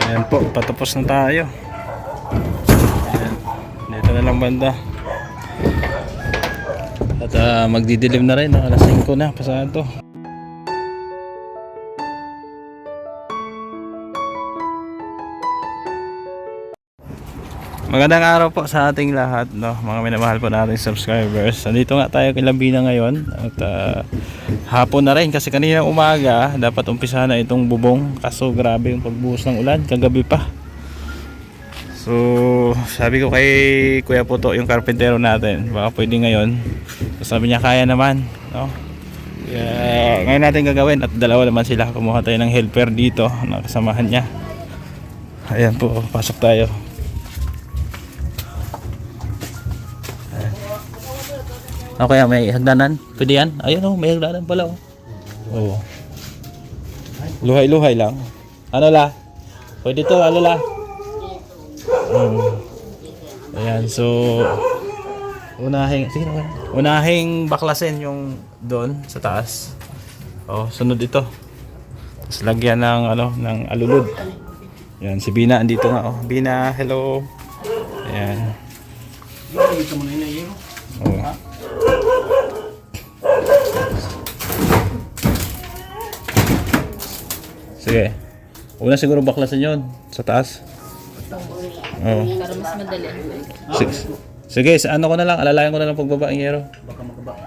Ayan po, patapos na tayo. Ayan, dito na lang banda. At magdidilim na rin, alas 5 na, pasado. Magandang araw po sa ating lahat, no? Mga minamahal po nating subscribers. Nandito nga tayo kay Lambina ngayon. At hapon na rin kasi kanina umaga dapat umpisa na itong bubong. Kaso grabe yung pagbuhos ng ulan, kagabi pa. So sabi ko kay Kuya Puto, yung karpentero natin, baka pwede ngayon. So, sabi niya kaya naman, no? Kaya ngayon natin gagawin. At dalawa naman sila, kumuha tayo ng helper dito na kasamahan niya. Ayan po, pasok tayo. Okay, may hagdanan. Pwede yan? Ayun oh, may hagdanan pala oh. Oo. Luhay-luhay lang. Ano la? Pwede to, ano la? Ayan, so sige na. Unahing baklasin yung doon sa taas. Oh, sunod ito. Tapos lagyan ng ng alulod. Ayan, si Bina andito nga oh. Bina, hello. Ayan. Oh. Sige. Una siguro baklasan yon sa taas. Oo. Para mas madali. Sige, sa ano ko na lang, alalayan ko na lang pagbaba ng yero. Baka makaba.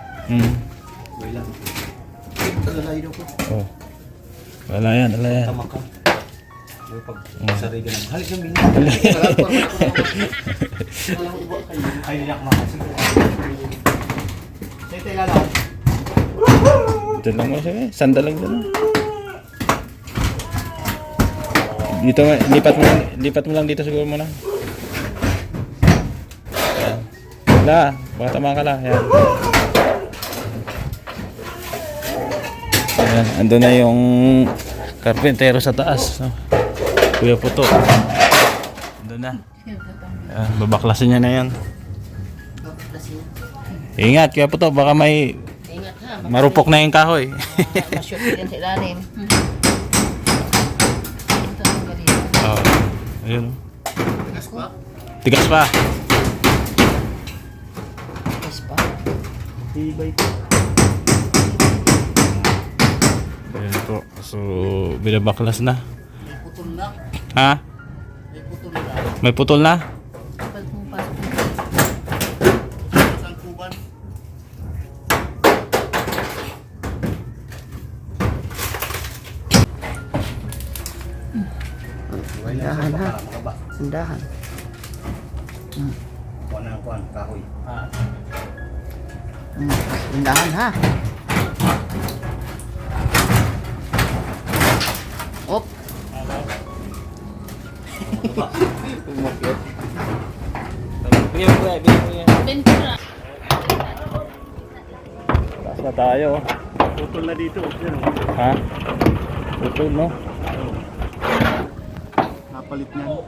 Way lang. Alalayan ko. Oh. Alalayan. Tama ka. Yung pagsari ka ng halik ng bina. Ay, niyak mga. Sige, lalaw. Diyan lang mo, sige. Sandal lang dyan. Dito, lipat mo lang dito siguro muna. Ayan. La, baka tama ka la. Ayan. Ayan, andun na yung karpentero sa taas. No? Kuya Puto. Andun na. Ayan, babaklasin niya na yan. Ingat, Kuya Puto, baka may Ingat ha. marupok na yung kahoy. Masyot din sa ilalim. Oh, ayun. Tigas pa? Tigas pa. Tigas pa. Tibay pa. Ayan po. So, binabaklas na. May putol na. Ha? May putol na. May putol na? Kapag pumapasok mo. Saan kuban? Sindahan ha. Sindahan. Kuhan na kuhan, kahoy. Sindahan ha. Op. Ventura. Taas na tayo. Putol na dito. Yan, oh. Ha? Putol, no? Napalit na.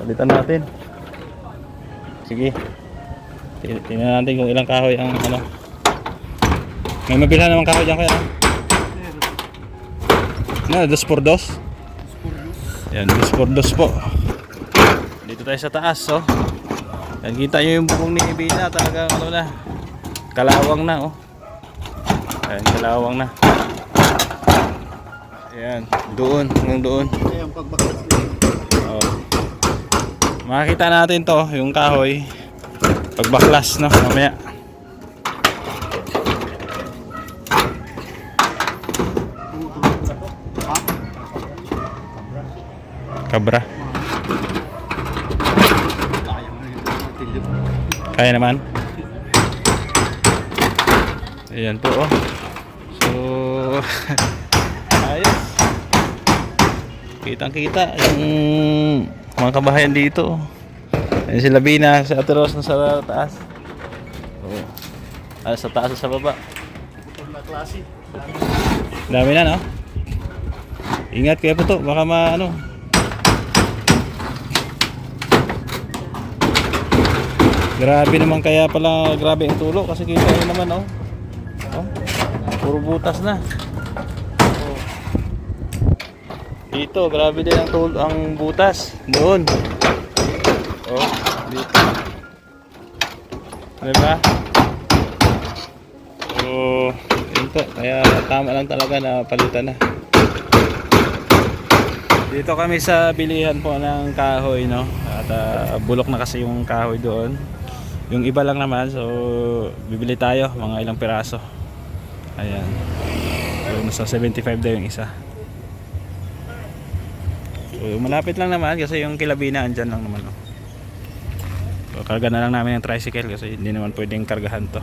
Palitan natin. Sige. Tingnan natin kung ilang kahoy ang May mabila namang kahoy dyan kaya. Na, 2x2? Yan, 2x2 po. Dito tayo sa taas, oh. Yan, kita nyo yung bubong ni Bina. Talagang na. Kalawang na, oh. Ayan, kalawang na. Ayan, doon, hanggang doon. Ayan, pagbaklas dito. Oh. Makikita natin to, yung kahoy pagbaklas, no, mamaya. Kabra. Kaya naman. Ayan po, oh. So ayos. Kitang-kita yung mga kabahayan dito. Ayan si Labina, si Ate Rose na sa taas. Oh. Sa taas sa baba. Putol na klase. Dami na, no? Ingat kayo po to, baka Grabe naman kaya pala, grabe ang tulo kasi kita nyo naman, oh. Oh. Puro butas na. Dito, grabe din ang butas. Doon. Oh, dito. Diba? So, yun po. Kaya tama lang talaga na palitan na. Dito kami sa bilihan po ng kahoy, no? At bulok na kasi yung kahoy doon. Yung iba lang naman, so bibili tayo mga ilang piraso. Ayan. So nasa 75 daw yung isa. So malapit lang naman kasi yung kilabina andyan lang naman, no? So karga na lang namin yung tricycle kasi hindi naman pwedeng kargahan to.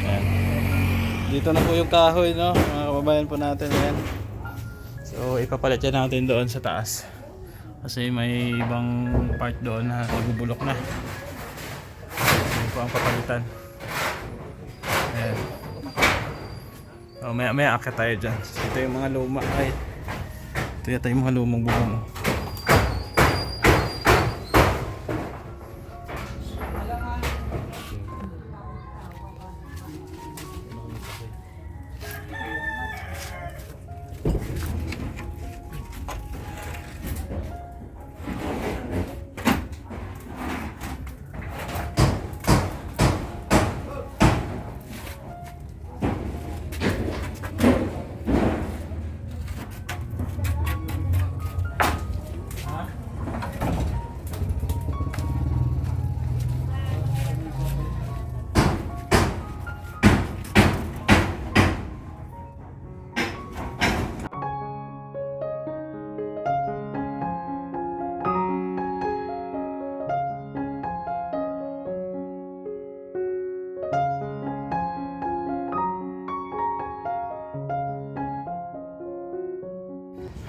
Ayan. Dito na po yung kahoy, no? Mga kababayan po natin. Ayan. So ipapalit yan natin doon sa taas kasi may ibang part doon na nabubulok na. Yun po ang papalitan. Ayan. So maya akit tayo dyan. Ito yung mga luma. Ay, ito yata yung mga lumang bubong.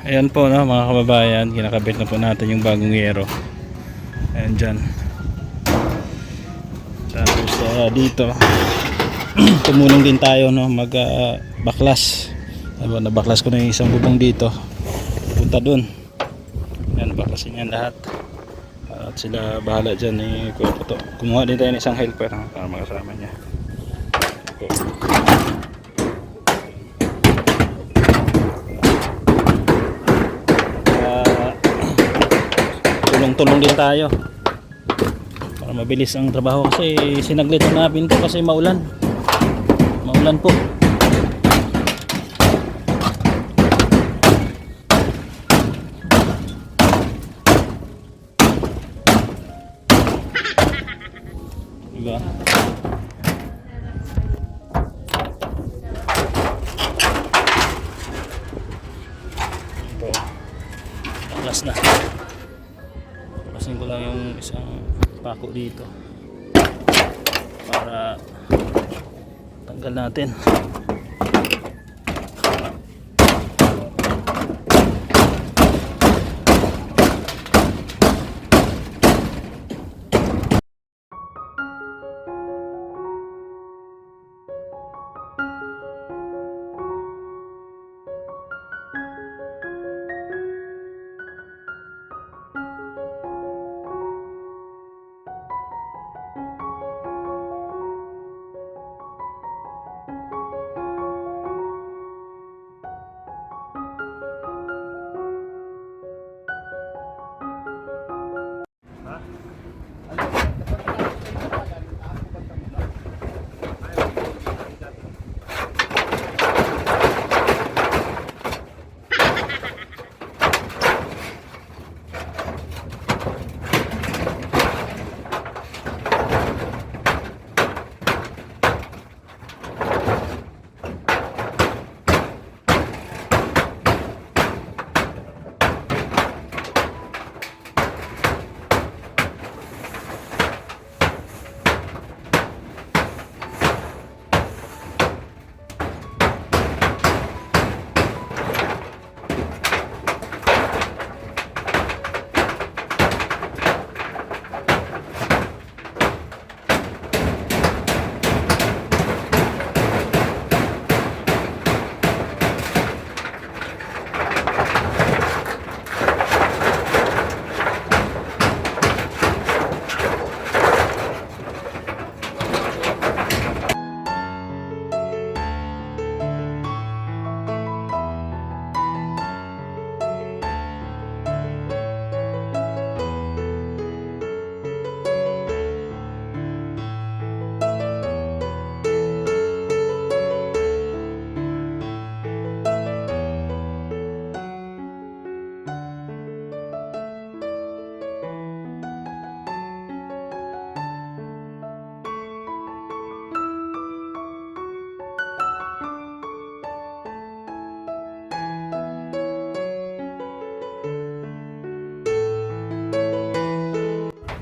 Ayan po, no, mga kababayan, kinakabit na po natin yung bagong yero. Ayan dyan. Tapos dito tumulong din tayo, no, mag baklas. Nabaklas ko na yung isang bubong dito. Punta dun. Ayan, baklasin yan lahat. At sila bahala dyan. Kumuha din tayo ng isang helper, ha, para makasama niya. Tulong din tayo para mabilis ang trabaho kasi sinaglit na namin to kasi maulan po. Diba? Ito, last na. Pasin ko lang yung isang pako dito para tanggal natin.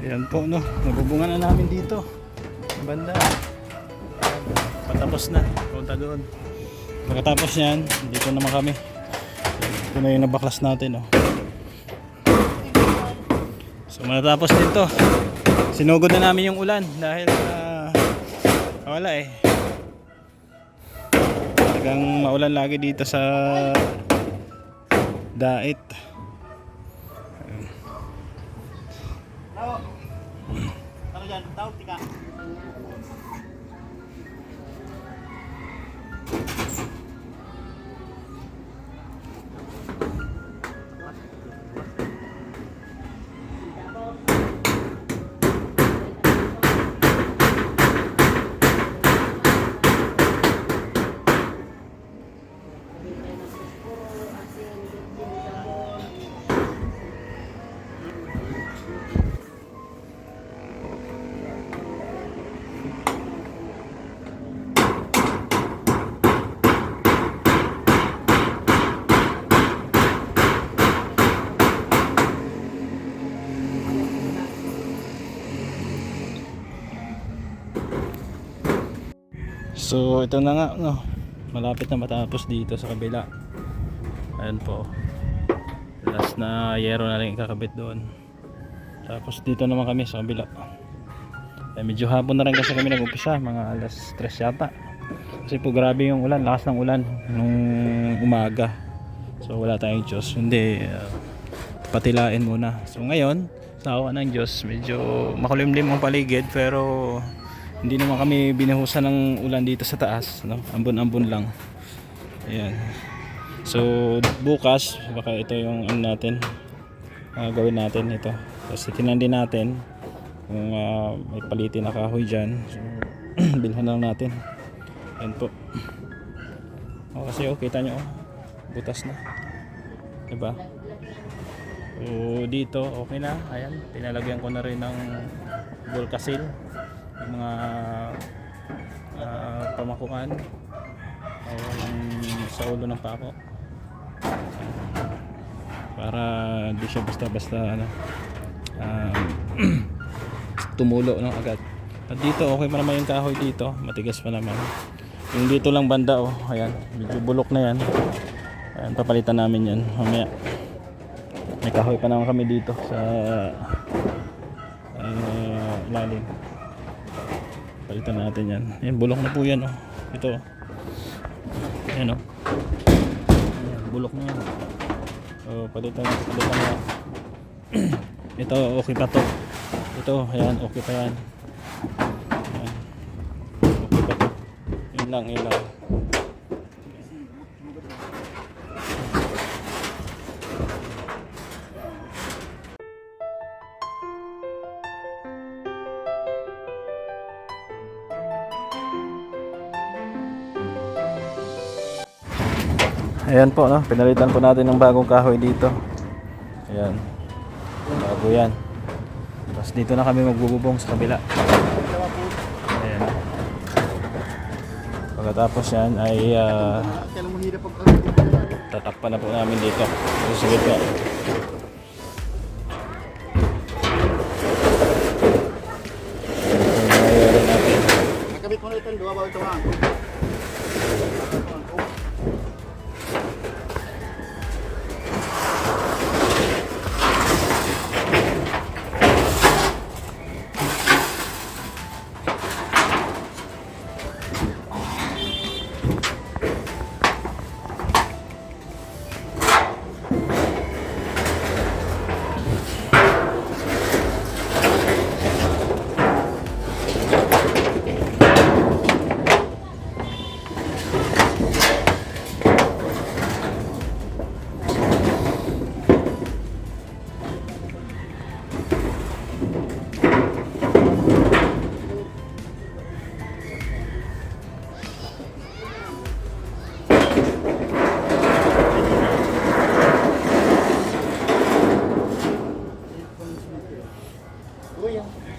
Ayan po, no, nabubungan na namin dito sa banda. Patapos na, punta doon. Pagkatapos yan, dito naman kami. Ito na yung nabaklas natin, oh. So matapos dito, sinugod na namin yung ulan dahil wala eh. Talagang maulan lagi dito sa Dait. So ito na nga, no, malapit na matapos dito sa kabila. Ayan po, last na yero na lang ikakabit doon. Tapos dito naman kami sa kabila. Medyo hapon na rin kasi kami nag-umpisa, mga alas 3 yata. Kasi po grabe yung ulan, lakas ng ulan nung umaga. So wala tayong Diyos, hindi patilain muna. So ngayon, sa awa ng Diyos, medyo makulimlim ang paligid, pero hindi naman kami binuhusan ng ulan dito sa taas, no? Ambon-ambon lang. Ayan. So bukas, baka ito yung ano natin, gawin natin ito. Tapos itinan din natin kung may palitin na kahoy dyan. So bilhan lang natin. Ayan po. Kasi kita nyo, butas na, diba? So dito okay na. Ayan, pinalagyan ko na rin ng Volcasil, yung mga pamakuan o yung sa ulo ng pako, para di siya basta-basta ano, tumulo ng agad. At dito okay pa naman yung kahoy dito, matigas pa naman. Yung dito lang banda, oh, ayan, medyo bulok na yan. Ayan, papalitan namin yan mamaya. May kahoy pa naman kami dito sa ilalim. Palitan natin yan. Ayan, bulok na po yan, oh. Ito, ayan, oh. Ayan, bulok na yan. So palitan na. Ito okay pa to. Ito, ayan, okay pa yan. Ayan. Okay pa to. Yun lang. Ayan po, no, pinalitan po natin ng bagong kahoy dito. Ayan, bago yan. Tapos dito na kami magbububong sa kabila. Ayan. Pagkatapos yan ay tatakpan na po namin dito. Susunod po. Nakabit mo na ito, dua ba ito nga?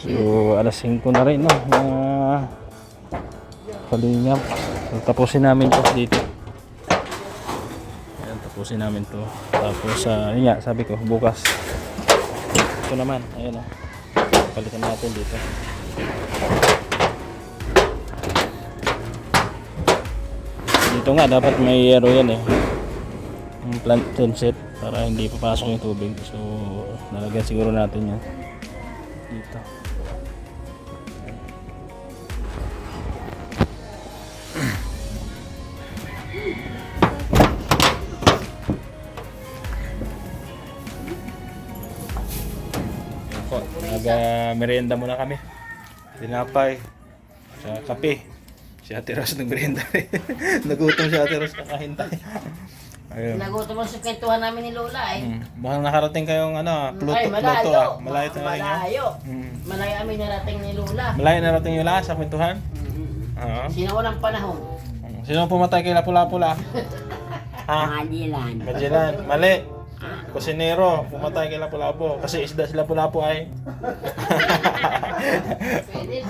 So alas 5 na rin, no, mga kalingap. So, tapusin namin to dito. Ayan, tapusin namin to. Tapos yun nga, sabi ko bukas ito naman, ayan, oh, papalitan natin dito. Dito nga dapat may yero yan eh. Yung plant set para hindi papasok yung tubig. So nalagyan siguro natin yan dito. Nag-merienda muna kami. Tinapay sa kape. Si Ate Ros nag-merienda rin. Nagutom si Ate Ros, kakain tayo. Ayun. Nagutom mo sa kwentuhan namin ni Lola eh. Baka nakarating kayong Pluto, Ay, malayo. Pluto ah. Malayo talaga niyo. Malayo. Malayo kami narating ni Lola. Malayo narating yung lahat sa kwentuhan. Oo. Sino walang panahon? Sino pumatay kay Lapula-Pula? Ha? Magellan. Magellan. Mali. Kusinero, pumatay kay Lapu-Lapu. Kasi isda si Lapu-Lapu ay. Pwede.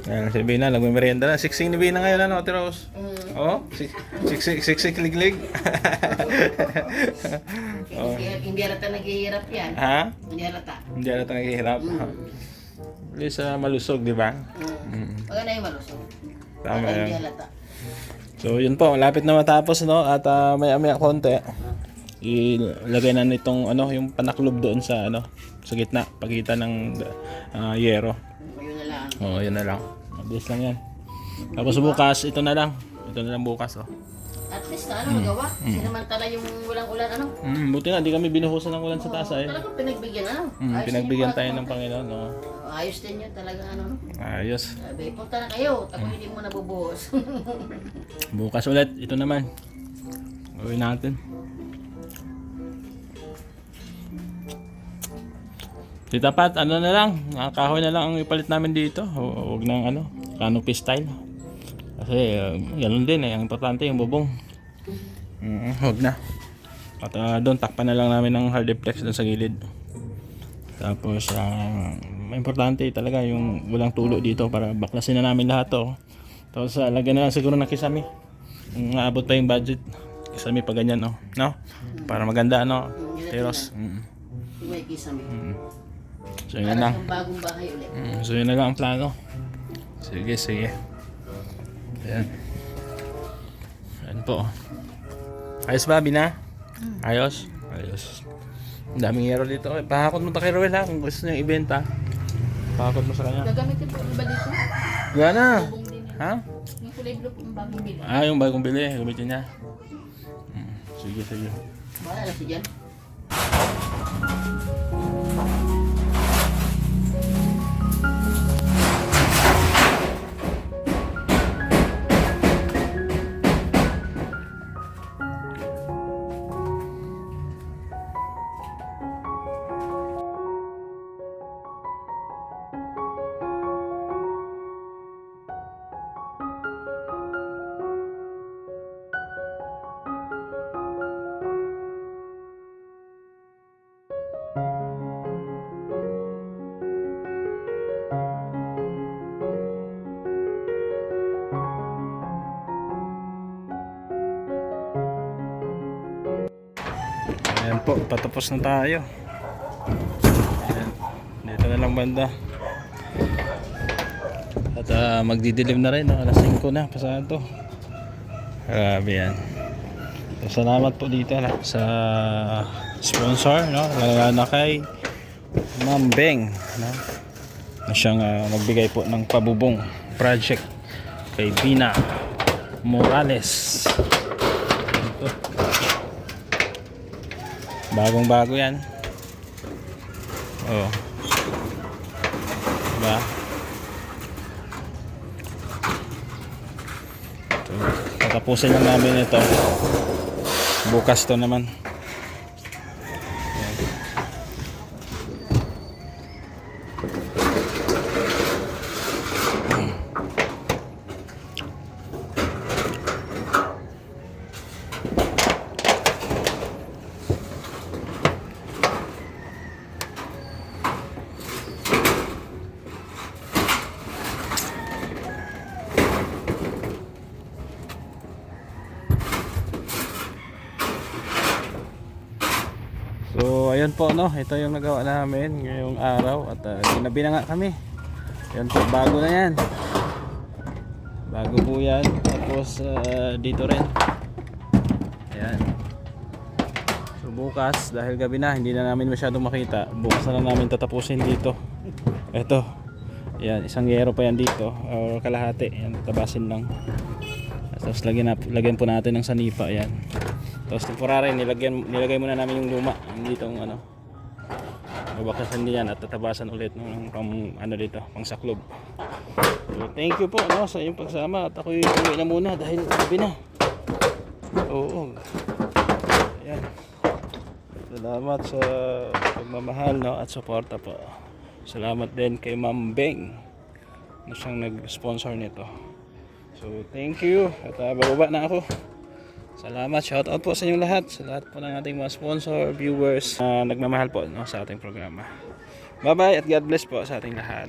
Ayan, si Bina, nagme-merienda na. Siksing ni Bina ngayon, Ate Rose? Oo? Siksik liglig. Hindi halata naghihirap yan. Ha? Hindi halata. Hindi na naghihirap. Please malusog, di ba? Wala na yung malusog. Tama Hindi yan. halata. So yun po, malapit na matapos, no? At maya-maya konti. Ilagay na nitong yung panaklob doon sa sa gitna, pagitan ng yero. Yun na lang. Oo, yun na lang. Mabilis lang yan. Tapos bukas, ito na lang. Ito na lang bukas, oh. At least na magawa. Sinamantala yung walang ulan Buti nga, di kami binuhusan ng ulan sa taas eh. Talagang pinagbigyan Ayos Pinagbigyan din tayo yung ng Panginoon, no? Ayos din yun talaga Ayos. Sabi, punta na kayo. Ako hindi mo nabubuhos. Bukas ulit, ito naman. Gawin natin. Tita Pat, na lang, kahoy na lang ang ipalit namin dito. Huwag ng canopy style. Kasi ganun din eh, ang importante yung bubong. Huwag na. At doon takpan na lang namin ng hardiplex doon sa gilid. Tapos importante talaga yung walang tulo dito para baklasin na namin lahat to. Tapos lagyan na lang siguro ng kisame. Aabot pa yung budget. Kisame pa ganyan, no? Para maganda, Teros. May kisame. So yun lang. Bagong bahay ulit. So yun na lang ang plano. Sige. Ayan. Ayan po. Ayos ba, Bina? Ayos? Ang daming yero dito. Pahakot mo ta kay Roel ha, kung gusto niyang ibenta. Pahakot mo sa kanya. Gagamitin po ba dito? Gana! Bubong din yan. Ha? Yung kulay blue po yung bagong bili. Yung bagong bili. Gamitin niya. Sige. Wala na si Jan. Ayan po, patapos na tayo. Ayan. Dito na lang banda. At magdidilim na rin, alas 5 na, pasado. Grabe yan. So, salamat po dito sa sponsor, lalo na kay Ma'am Beng, na siyang nagbigay po ng pabubong project kay Bina Morales. Ito. Bagong-bago yan. Diba? So, tatapusin lang namin ito. Bukas to naman. Ayan. So ayun po no, ito yung nagawa namin ngayong araw at ginabi na nga kami. Yan po, bago na yan. Bago po yan. Tapos dito rin. Ayan. So bukas, dahil gabi na, hindi na namin masyadong makita. Bukas na lang namin tatapusin dito. Ito. Ayan, isang yero pa yan dito. Or kalahati. Ayan, tabasin lang. Tapos lagyan po natin ng sanipa. Ayan. Tapos temporary, nilagay muna namin yung luma. Dito ang ano. Babakasan diyan at tatabasan ulit ng ano dito, pang saklob. So, thank you po no, sa iyong pagsama at ako'y uwi na muna dahil gabi na. Oo. Ayan. Salamat sa pagmamahal no, at suporta po. Salamat din kay Ma'am Beng na siyang nag-sponsor nito. So thank you at bababa na ako. Salamat, shoutout po sa inyong lahat, sa lahat po ng ating mga sponsor, viewers na nagmamahal po no, sa ating programa. Bye bye at God bless po sa ating lahat.